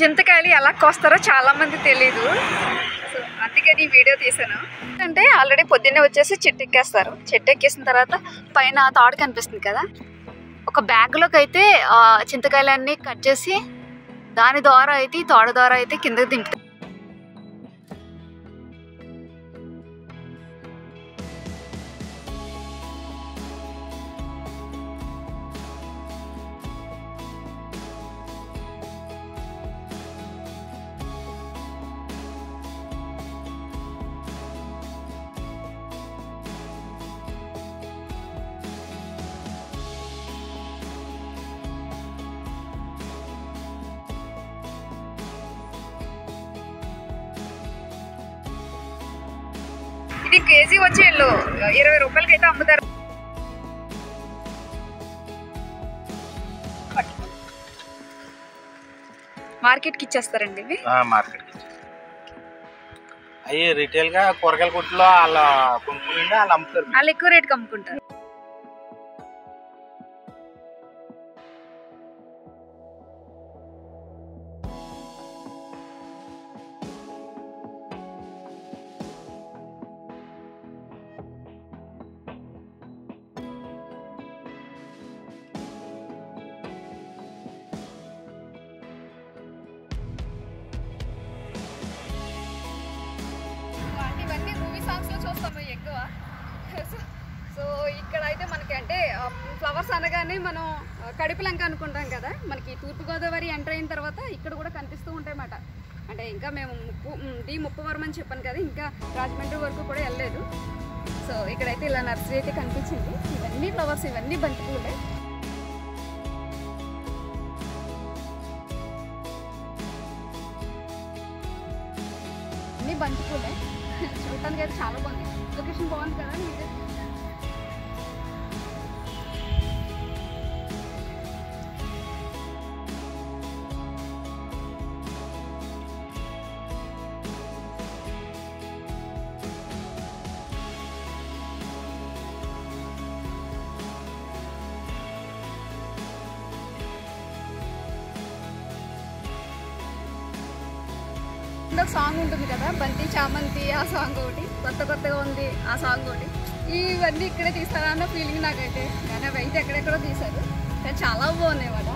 చింతకాయలు ఎలా కోస్తారో చాలామంది తెలీదు. సో అందుకే ఈ వీడియో తీసాను. అంటే ఆల్రెడీ పొద్దున్నే వచ్చేసి చెట్టు ఎక్కేస్తారు. చెట్టు ఎక్కేసిన తర్వాత పైన తాడు కనిపిస్తుంది కదా, ఒక బ్యాగ్లోకి అయితే చింతకాయలన్నీ కట్ చేసి దాని ద్వారా అయితే తాడు ద్వారా అయితే కిందకి దింపుతారు. ఇది కేజీ వచ్చి 20 రూపాయలకి అయితే అమ్ముతారు. మార్కెట్కి ఇచ్చేస్తారండి ఇవి. అవి రిటైల్ గా కూరగాయల కొట్టులో వాళ్ళ కొనుక్కుని వాళ్ళు అమ్ముతారు. వాళ్ళు ఎక్కువ రేటుకి అమ్ముకుంటారు. ఇవన్నీ మూవీ సాంగ్స్ లో చూస్తాము ఎక్కువ. సో ఇక్కడ అయితే మనకి అంటే ఫ్లవర్స్ అనగానే మనం కడిపిలంక అనుకుంటాం కదా, మనకి తూర్పుగోదావరి ఎంటర్ అయిన తర్వాత ఇక్కడ కూడా కనిపిస్తూ ఉంటాయి అన్నమాట. అంటే ఇంకా మేము ముప్పవరం అని చెప్పాను కదా, ఇంకా రాజమండ్రి వరకు కూడా వెళ్ళలేదు. సో ఇక్కడైతే ఇలా నర్సరీ అయితే కనిపించింది. ఇవన్నీ ఫ్లవర్స్, ఇవన్నీ బంతిపూలే. అన్నీ బంతిపూలే. చూడటానికి అయితే చాలా బాగుంది. లొకేషన్ బాగుంది కదా. మీరే ఒక సాంగ్ ఉంటుంది కదా, బంతి చామంతి, ఆ సాంగ్ ఒకటి కొత్తగా ఉంది, ఆ సాంగ్ ఒకటి. ఇవన్నీ ఇక్కడే తీస్తారా అన్న ఫీలింగ్ నాకైతే. కానీ అవి అయితే ఎక్కడెక్కడో తీశారు, కానీ చాలా బాగున్నాయి అన్నమాట.